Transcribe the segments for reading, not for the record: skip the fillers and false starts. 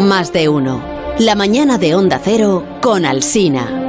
Más de uno. La mañana de Onda Cero con Alsina.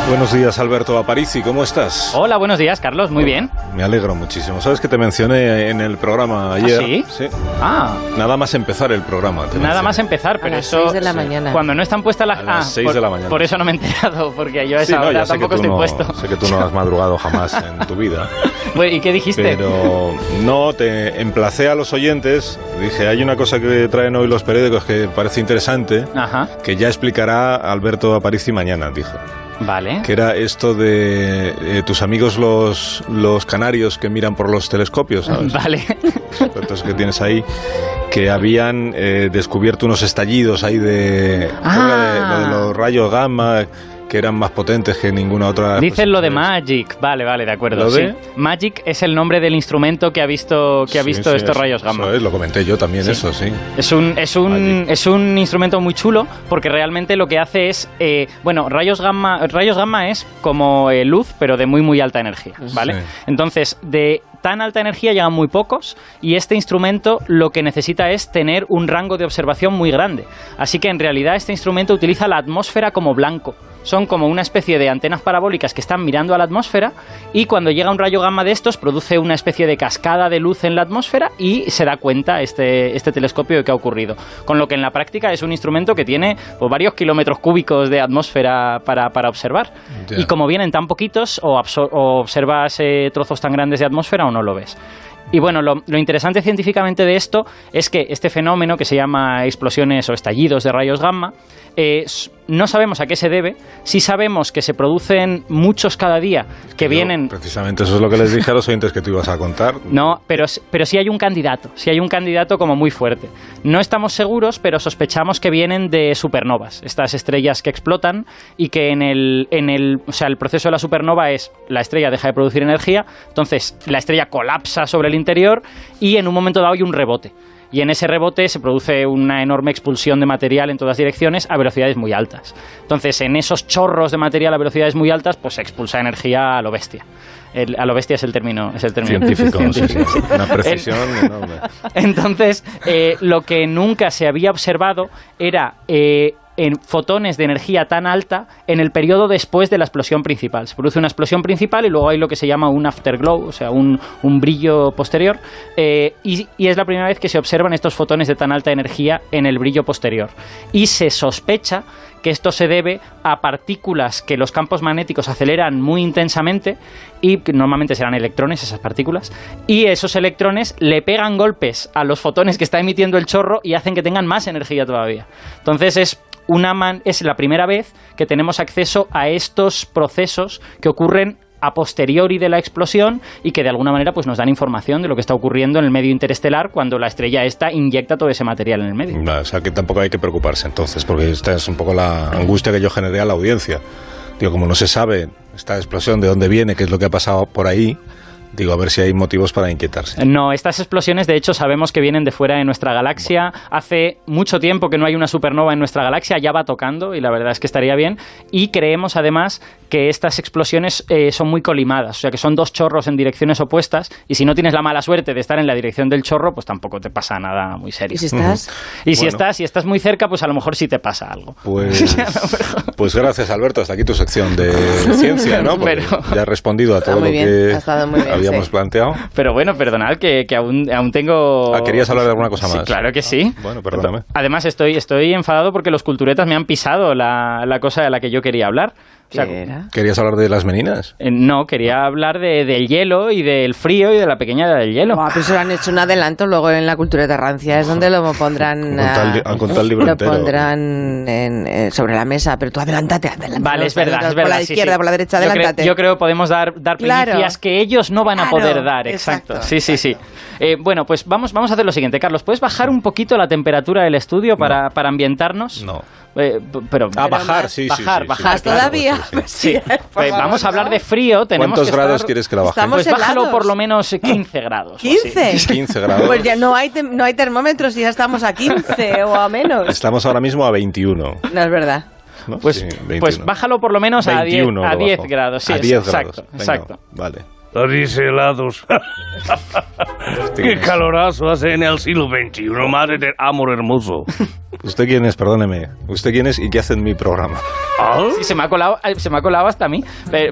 Buenos días, Alberto Aparici, ¿cómo estás? Hola, buenos días, Carlos, muy bien. Me alegro muchísimo. ¿Sabes que te mencioné en el programa ayer? ¿Ah, sí? Sí. Ah. Nada más empezar el programa. Nada más empezar, pero a las eso... 6 de la mañana. Cuando no están puestas las... A las 6 de la mañana. Por eso no me he enterado, porque yo a esa hora tampoco estoy puesto. Sé que tú no has madrugado jamás en tu vida. Bueno, ¿y qué dijiste? Pero no, te emplacé a los oyentes. Dije, hay una cosa que traen hoy los periódicos que parece interesante, Ajá. que ya explicará Alberto Aparici mañana, dijo. Vale. Que era esto de tus amigos los canarios que miran por los telescopios, ¿sabes? Vale. Entonces que tienes ahí, que habían descubierto unos estallidos ahí lo de los rayos gamma, que eran más potentes que ninguna otra. Dicen lo de Magic, vale, de acuerdo. ¿Lo de? Sí. Magic es el nombre del instrumento que ha visto estos rayos gamma. Eso es, lo comenté yo también, sí. Eso sí. Es un instrumento muy chulo porque realmente lo que hace es, rayos gamma es como luz, pero de muy muy alta energía, ¿vale? Sí. Entonces, de tan alta energía llegan muy pocos y este instrumento lo que necesita es tener un rango de observación muy grande. Así que en realidad este instrumento utiliza la atmósfera como blanco. Son como una especie de antenas parabólicas que están mirando a la atmósfera y cuando llega un rayo gamma de estos produce una especie de cascada de luz en la atmósfera y se da cuenta este telescopio de qué ha ocurrido. Con lo que en la práctica es un instrumento que tiene varios kilómetros cúbicos de atmósfera para observar. Yeah. Y como vienen tan poquitos, o observas trozos tan grandes de atmósfera o no lo ves. Y bueno, lo interesante científicamente de esto es que este fenómeno que se llama explosiones o estallidos de rayos gamma, no sabemos a qué se debe, sí sabemos que se producen muchos cada día que vienen... Precisamente eso es lo que les dije a los oyentes que tú ibas a contar. No, pero sí hay un candidato como muy fuerte. No estamos seguros, pero sospechamos que vienen de supernovas, estas estrellas que explotan y que el proceso de la supernova es la estrella deja de producir energía, entonces la estrella colapsa sobre el interior y en un momento dado hay un rebote. Y en ese rebote se produce una enorme expulsión de material en todas direcciones a velocidades muy altas. Entonces, en esos chorros de material a velocidades muy altas, pues se expulsa energía a lo bestia. A lo bestia es el término científico. Sí. Una precisión enorme. Entonces, lo que nunca se había observado era... en fotones de energía tan alta en el periodo después de la explosión principal. Se produce una explosión principal y luego hay lo que se llama un afterglow, o sea, un brillo posterior, y es la primera vez que se observan estos fotones de tan alta energía en el brillo posterior. Y se sospecha que esto se debe a partículas que los campos magnéticos aceleran muy intensamente y que normalmente serán electrones esas partículas, y esos electrones le pegan golpes a los fotones que está emitiendo el chorro y hacen que tengan más energía todavía. Entonces es la primera vez que tenemos acceso a estos procesos que ocurren a posteriori de la explosión y que de alguna manera pues nos dan información de lo que está ocurriendo en el medio interestelar cuando la estrella esta inyecta todo ese material en el medio. No, o sea que tampoco hay que preocuparse entonces, porque esta es un poco la angustia que yo generé a la audiencia. Digo, como no se sabe esta explosión de dónde viene, qué es lo que ha pasado por ahí, digo, a ver si hay motivos para inquietarse. No, estas explosiones de hecho sabemos que vienen de fuera de nuestra galaxia. Hace mucho tiempo que no hay una supernova en nuestra galaxia, ya va tocando y la verdad es que estaría bien. Y creemos además que estas explosiones son muy colimadas, o sea que son dos chorros en direcciones opuestas y si no tienes la mala suerte de estar en la dirección del chorro, pues tampoco te pasa nada muy serio. ¿Y si estás? Y si estás muy cerca, pues a lo mejor sí te pasa algo. Pues gracias, Alberto, hasta aquí tu sección de ciencia, ¿no? Porque ya has respondido a todo lo que habíamos planteado. Pero bueno, perdonad que aún tengo... ¿Querías hablar de alguna cosa más? Sí, claro que sí. Bueno, perdóname. Además estoy enfadado porque los culturetas me han pisado la cosa de la que yo quería hablar. O sea, ¿qué era? ¿Querías hablar de las meninas? No, quería hablar del hielo y del frío y de la pequeña del hielo. Pero se lo han hecho un adelanto luego en la cultura de rancia, es donde lo pondrán... Han contado el libro entero. Lo pondrán sobre la mesa, pero tú adelántate. Vale, es verdad. Por la izquierda, sí. Por la derecha, adelántate. Yo creo que podemos dar primicias que ellos no van a poder dar. Exacto. Sí. Bueno, pues vamos a hacer lo siguiente. Carlos, ¿puedes bajar un poquito la temperatura del estudio para ambientarnos? No. Pero bajar, sí. Bajar. Todavía. Ya, Sí. por favor, Vamos a hablar ¿no? de frío. Tenemos ¿Cuántos que grados estar- quieres que la baje? Estamos Pues bájalo helados. por lo menos 15 grados. o así. ¿15? 15 grados. Pues ya no hay termómetros y ya estamos a 15 o a menos. Estamos ahora mismo a 21. No es verdad. ¿no? Pues, Sí, pues 21. bájalo por lo menos a 10, 21 a lo 10 bajo. grados. Sí, a 10 exacto, grados. Venga, exacto. Vale. Los helados. Qué calorazo hace en el siglo XXI, madre del amor hermoso. ¿Usted quién es? Perdóneme. ¿Usted quién es y qué hace en mi programa? ¿Ah? Sí, se me ha colado hasta a mí.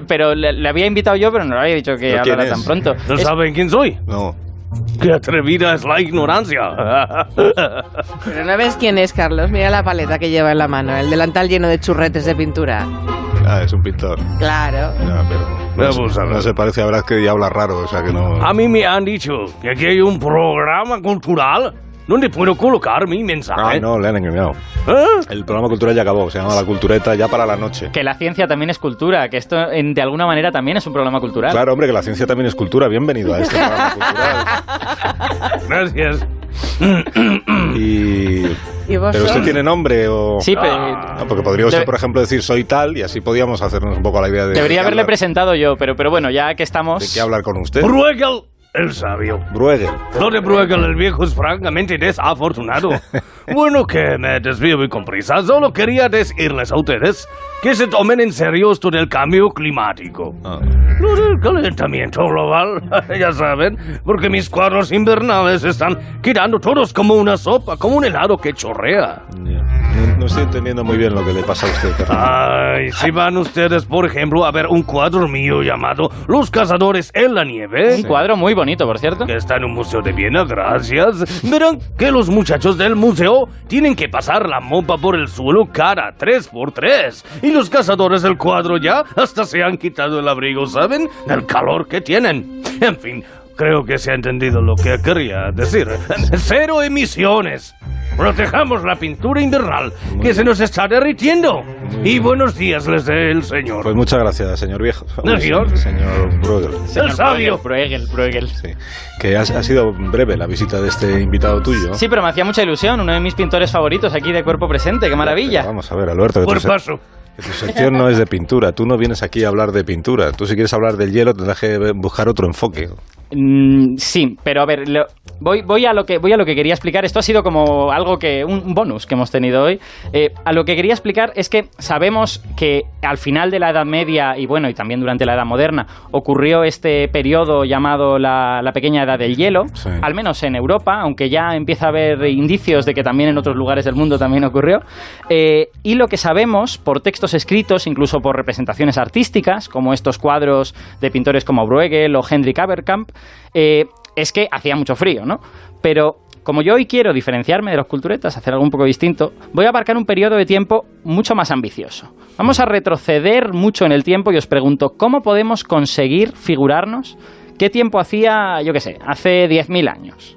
Pero le había invitado yo, pero no le había dicho que ¿Pero quién hablara es? tan pronto. ¿No Es- saben quién soy? No. Qué atrevida es la ignorancia. Pero no ves quién es, Carlos. Mira la paleta que lleva en la mano. El delantal lleno de churretes de pintura. Ah, es un pintor. Claro. No, pero Vamos a ver. no se parece a Velázquez y habla raro, o sea que no... A mí me han dicho que aquí hay un programa cultural donde puedo colocar mi mensaje. Ay, no, le han engañado. ¿Eh? El programa cultural ya acabó, se llama La Cultureta ya para la noche. Que la ciencia también es cultura, que esto de alguna manera también es un programa cultural. Claro, hombre, que la ciencia también es cultura. Bienvenido a este programa cultural. Gracias. ¿Y vos ¿Pero usted sos? tiene nombre o...? Sí, pero No, porque podría usted, por ejemplo, decir soy tal y así podíamos hacernos un poco la idea de... debería de qué haberle hablar, presentado yo, pero bueno, ya que estamos... ¿De qué hablar con usted? Bruegel, el sabio. Bruegel. Lo de Bruegel el viejo es francamente desafortunado. Bueno, que me desvío muy con prisa. Solo quería decirles a ustedes que se tomen en serio esto del cambio climático. Ah. Lo del calentamiento global, ya saben, porque mis cuadros invernales están quedando todos como una sopa, como un helado que chorrea. No estoy entendiendo muy bien lo que le pasa a usted, Fernando. Ay, si van ustedes, por ejemplo, a ver un cuadro mío llamado Los cazadores en la nieve, Un cuadro muy bonito, por cierto. que está en un museo de Viena, gracias, verán que los muchachos del museo tienen que pasar la mopa por el suelo cada 3x3. Y los cazadores del cuadro ya hasta se han quitado el abrigo, ¿saben? Del calor que tienen. En fin, creo que se ha entendido lo que quería decir. ¡Cero emisiones! Protejamos la pintura invernal, que se nos está derritiendo. Y buenos días les dé el señor. Pues muchas gracias, señor viejo. Adiós. Señor Bruegel. El sabio. Bruegel. Sí. Que ha sido breve la visita de este invitado tuyo. Sí, pero me hacía mucha ilusión, uno de mis pintores favoritos aquí de Cuerpo Presente, qué maravilla. Pero vamos a ver, Alberto, que Por tu, paso. que tu sección no es de pintura. Tú no vienes aquí a hablar de pintura. Tú si quieres hablar del hielo tendrás que buscar otro enfoque. Sí, pero a ver, voy a lo que quería explicar. Esto ha sido como algo que un bonus que hemos tenido hoy. A lo que quería explicar es que sabemos que al final de la Edad Media y bueno, y también durante la Edad Moderna ocurrió este periodo llamado la Pequeña Edad del Hielo, Sí. al menos en Europa, aunque ya empieza a haber indicios de que también en otros lugares del mundo también ocurrió. Y lo que sabemos por textos escritos, incluso por representaciones artísticas, como estos cuadros de pintores como Bruegel o Hendrik Aberkamp, es que hacía mucho frío, ¿no? Pero como yo hoy quiero diferenciarme de los culturetas, hacer algo un poco distinto, voy a abarcar un periodo de tiempo mucho más ambicioso. Vamos a retroceder mucho en el tiempo y os pregunto, ¿cómo podemos conseguir figurarnos qué tiempo hacía, yo qué sé, hace 10.000 años?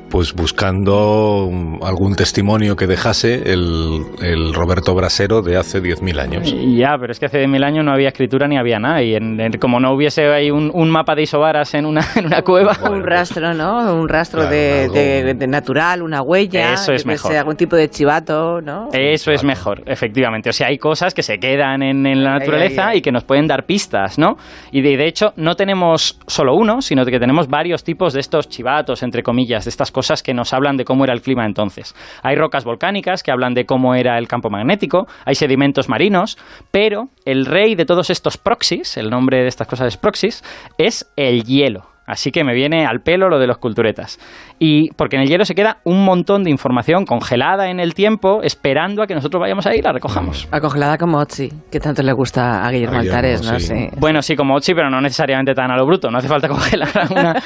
Pues buscando algún testimonio que dejase el Roberto Brasero de hace 10.000 años. Ya, pero es que hace 10.000 años no había escritura ni había nada. Y como no hubiese ahí un mapa de isobaras en una cueva... Un rastro, ¿no? Un rastro Claro, de natural, una huella. Eso es yo qué mejor. sé, algún tipo de chivato, ¿no? Eso es mejor, efectivamente. O sea, hay cosas que se quedan en la naturaleza y que nos pueden dar pistas, ¿no? Y de hecho, no tenemos solo uno, sino que tenemos varios tipos de estos chivatos, entre comillas, de estas cosas que nos hablan de cómo era el clima entonces. Hay rocas volcánicas que hablan de cómo era el campo magnético, hay sedimentos marinos, pero el rey de todos estos proxies, el nombre de estas cosas es proxies, es el hielo. Así que me viene al pelo lo de los culturetas. Y porque en el hielo se queda un montón de información congelada en el tiempo, esperando a que nosotros vayamos ahí y la recojamos. Congelada como Otzi, que tanto le gusta a Guillermo A Guillermo, Altares, ¿no? sí. Sí. Bueno, sí, como Ochi, pero no necesariamente tan a lo bruto. No hace falta congelar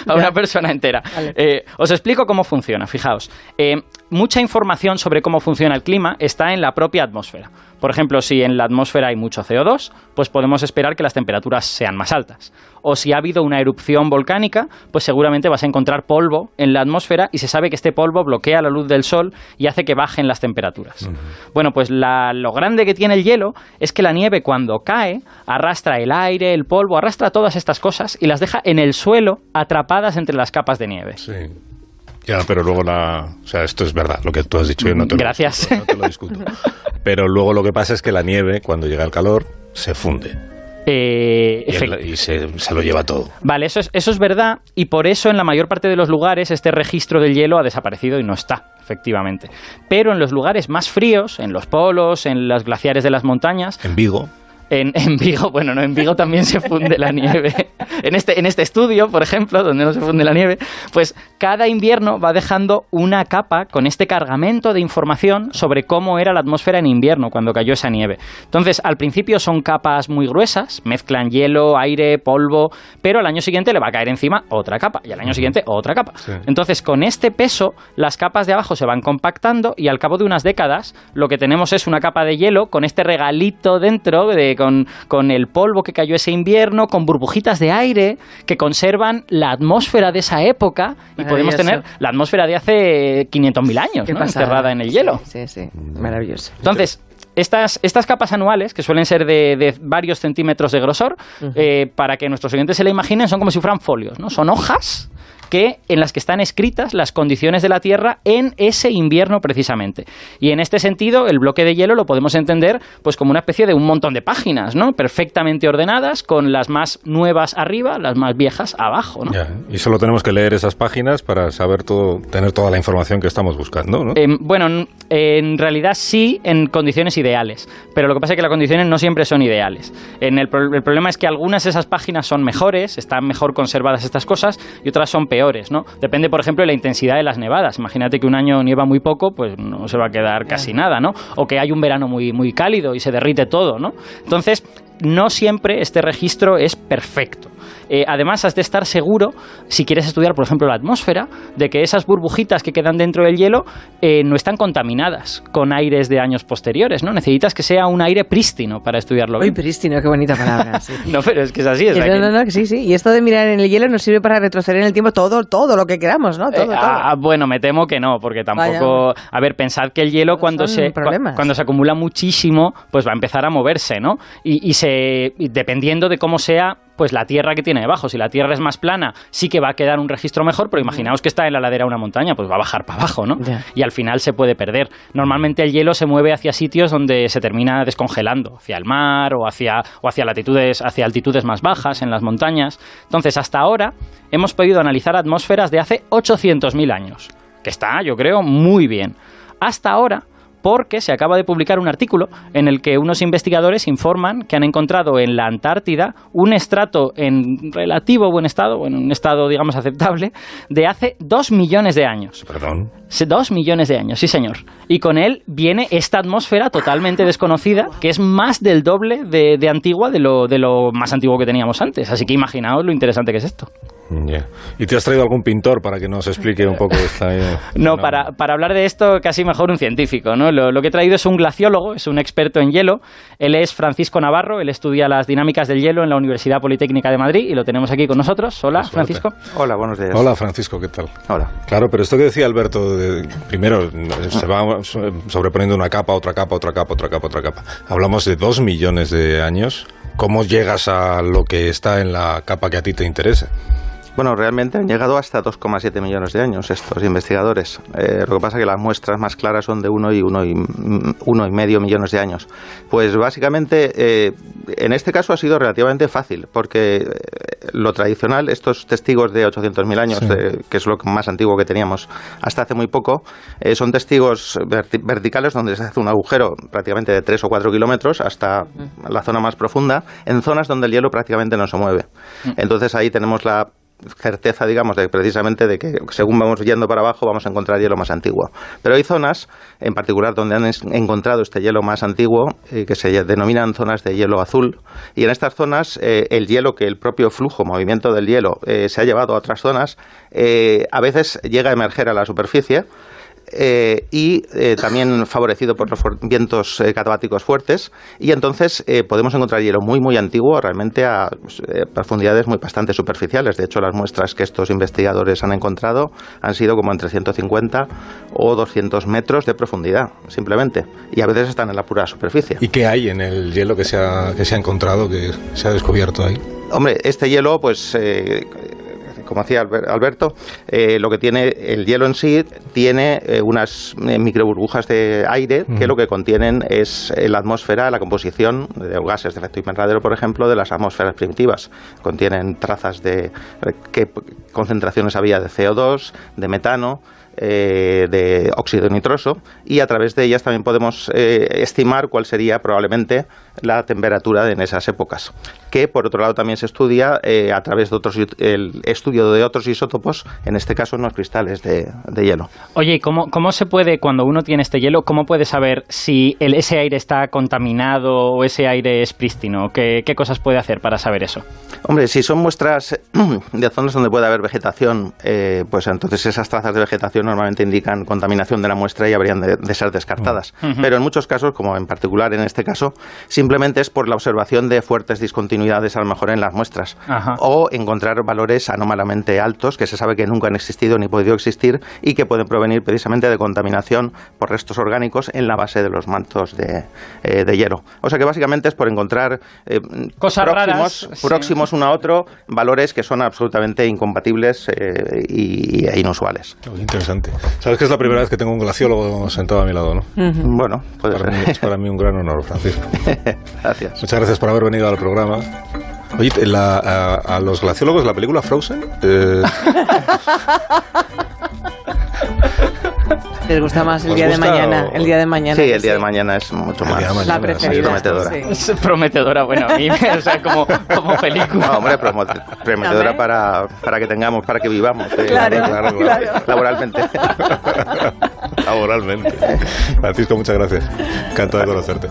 a una persona entera. Vale. Os explico cómo funciona, fijaos. Mucha información sobre cómo funciona el clima está en la propia atmósfera. Por ejemplo, si en la atmósfera hay mucho CO2, pues podemos esperar que las temperaturas sean más altas. O si ha habido una erupción volcánica, pues seguramente vas a encontrar polvo en la atmósfera y se sabe que este polvo bloquea la luz del sol y hace que bajen las temperaturas. Bueno, pues lo grande que tiene el hielo es que la nieve cuando cae arrastra el aire, el polvo, arrastra todas estas cosas y las deja en el suelo atrapadas entre las capas de nieve. Sí. Ya, pero luego o sea, esto es verdad, lo que tú has dicho, yo no te Gracias. No te lo discuto. Pero luego lo que pasa es que la nieve, cuando llega el calor, se funde. Y se lo lleva todo. Vale, eso es verdad, y por eso en la mayor parte de los lugares este registro del hielo ha desaparecido y no está, efectivamente. Pero en los lugares más fríos, en los polos, en los glaciares de las montañas... En Vigo... En Vigo, bueno, no, en Vigo también se funde la nieve. En este estudio, por ejemplo, donde no se funde la nieve, pues cada invierno va dejando una capa con este cargamento de información sobre cómo era la atmósfera en invierno cuando cayó esa nieve. Entonces, al principio son capas muy gruesas, mezclan hielo, aire, polvo, pero al año siguiente le va a caer encima otra capa y al año siguiente otra capa. Sí. Entonces, con este peso, las capas de abajo se van compactando y al cabo de unas décadas lo que tenemos es una capa de hielo con este regalito dentro con el polvo que cayó ese invierno, con burbujitas de aire que conservan la atmósfera de esa época y podemos tener la atmósfera de hace 500.000 años, ¿no? Enterrada en el hielo. Sí, maravilloso. Entonces, estas capas anuales, que suelen ser de varios centímetros de grosor, para que nuestros oyentes se la imaginen, son como si fueran folios, ¿no? Son hojas en las que están escritas las condiciones de la Tierra en ese invierno precisamente. Y en este sentido, el bloque de hielo lo podemos entender pues como una especie de un montón de páginas, ¿no? Perfectamente ordenadas, con las más nuevas arriba, las más viejas abajo, ¿no? Ya, y solo tenemos que leer esas páginas para saber tener toda la información que estamos buscando, ¿no? Bueno, en realidad sí, en condiciones ideales, pero lo que pasa es que las condiciones no siempre son ideales. El problema es que algunas de esas páginas son mejores, están mejor conservadas estas cosas, y otras son peores, ¿no? Depende, por ejemplo, de la intensidad de las nevadas. Imagínate que un año nieva muy poco, pues no se va a quedar casi nada, ¿no? O que hay un verano muy, muy cálido y se derrite todo, ¿no? Entonces, no siempre este registro es perfecto. Además, has de estar seguro, si quieres estudiar, por ejemplo, la atmósfera, de que esas burbujitas que quedan dentro del hielo no están contaminadas con aires de años posteriores, ¿no? Necesitas que sea un aire prístino para estudiarlo bien. Uy, prístino, qué bonita palabra. Sí. No, pero es que es así. Sí. Y esto de mirar en el hielo nos sirve para retroceder en el tiempo todo lo que queramos, ¿no? Todo. Bueno, me temo que no, porque tampoco... Vaya. A ver, pensad que el hielo cuando se acumula muchísimo, pues va a empezar a moverse, ¿no? Y dependiendo de cómo sea, pues la tierra que tiene debajo. Si la tierra es más plana, sí que va a quedar un registro mejor, pero imaginaos que está en la ladera de una montaña, pues va a bajar para abajo, ¿no? Yeah. Y al final se puede perder. Normalmente el hielo se mueve hacia sitios donde se termina descongelando, hacia el mar o hacia altitudes más bajas en las montañas. Entonces, hasta ahora hemos podido analizar atmósferas de hace 800.000 años, que está, yo creo, muy bien. Hasta ahora, porque se acaba de publicar un artículo en el que unos investigadores informan que han encontrado en la Antártida un estrato en relativo buen estado, bueno, un estado, digamos, aceptable, de hace 2 millones de años. ¿Perdón? 2 millones de años, sí señor. Y con él viene esta atmósfera totalmente desconocida, que es más del doble de antigua de lo más antiguo que teníamos antes. Así que imaginaos lo interesante que es esto. Yeah. ¿Y te has traído algún pintor para que nos explique un poco esta...? No, para hablar de esto casi mejor un científico, ¿no? Lo que he traído es un glaciólogo, es un experto en hielo. Él es Francisco Navarro, él estudia las dinámicas del hielo en la Universidad Politécnica de Madrid y lo tenemos aquí con nosotros. Hola, Francisco. Hola, buenos días. Hola, Francisco, ¿qué tal? Hola. Claro, pero esto que decía Alberto, primero se va sobreponiendo una capa, otra capa. Hablamos de 2 millones de años. ¿Cómo llegas a lo que está en la capa que a ti te interesa? Bueno, realmente han llegado hasta 2,7 millones de años estos investigadores. Lo que pasa es que las muestras más claras son de 1,5 millones de años. Pues básicamente, en este caso ha sido relativamente fácil, porque lo tradicional, estos testigos de 800.000 años, sí, que es lo más antiguo que teníamos hasta hace muy poco, son testigos verticales donde se hace un agujero prácticamente de 3 o 4 kilómetros hasta la zona más profunda, en zonas donde el hielo prácticamente no se mueve. Entonces ahí tenemos la certeza, digamos, precisamente de que según vamos yendo para abajo vamos a encontrar hielo más antiguo. Pero hay zonas, en particular, donde han encontrado este hielo más antiguo, que se denominan zonas de hielo azul, y en estas zonas el hielo, que el propio flujo, movimiento del hielo, se ha llevado a otras zonas, a veces llega a emerger a la superficie, y también favorecido por los vientos catabáticos fuertes, y entonces podemos encontrar hielo muy muy antiguo realmente a profundidades bastante superficiales. De hecho, las muestras que estos investigadores han encontrado han sido como entre 150 o 200 metros de profundidad, simplemente, y a veces están en la pura superficie. ¿Y qué hay en el hielo que se ha encontrado, que se ha descubierto ahí? Hombre, este hielo, pues como hacía Alberto, lo que tiene el hielo en sí tiene unas microburbujas de aire que lo que contienen es la atmósfera, la composición de gases de efecto invernadero, por ejemplo, de las atmósferas primitivas. Contienen trazas de qué concentraciones había de CO2, de metano, de óxido nitroso, y a través de ellas también podemos estimar cuál sería probablemente la temperatura en esas épocas, que por otro lado también se estudia a través de el estudio de otros isótopos, en este caso en los cristales de hielo. Oye, ¿cómo se puede, cuando uno tiene este hielo, cómo puede saber si ese aire está contaminado o ese aire es prístino? ¿Qué cosas puede hacer para saber eso? Hombre, si son muestras de zonas donde puede haber vegetación, pues entonces esas trazas de vegetación normalmente indican contaminación de la muestra y habrían de ser descartadas. Pero en muchos casos, como en particular en este caso, simplemente es por la observación de fuertes discontinuidades a lo mejor en las muestras. O encontrar valores anómalamente altos que se sabe que nunca han existido ni podido existir y que pueden provenir precisamente de contaminación por restos orgánicos en la base de los mantos de hielo. O sea que básicamente es por encontrar cosas próximos uno a otro, valores que son absolutamente incompatibles e inusuales. Interesante. Sabes que es la primera vez que tengo un glaciólogo sentado a mi lado, ¿no? Bueno, puede ser. Es para mí un gran honor, Francisco. Gracias. Muchas gracias por haber venido al programa. Oye, a los glaciólogos, la película Frozen... ¿Les gusta más el día de mañana? O... El día de mañana. Sí, el día de mañana es mucho más. La preferida. Prometedora. Sí. Es prometedora, bueno, a mí, o sea, como película. No, hombre, prometedora para que tengamos, para que vivamos. Claro. Laboralmente. Laboralmente. Francisco, muchas gracias. Encantado de conocerte.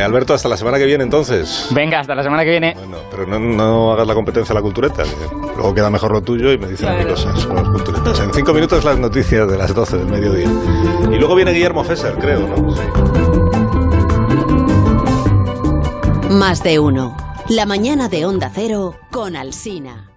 Alberto, hasta la semana que viene, entonces. Venga, hasta la semana que viene. Bueno, pero no hagas la competencia a la cultureta. Luego queda mejor lo tuyo y me dicen a mí cosas con los culturetas. En 5 minutos las noticias de las 12 del mediodía. Y luego viene Guillermo Fesser, creo, ¿no? Sí. Más de uno. La mañana de Onda Cero con Alsina.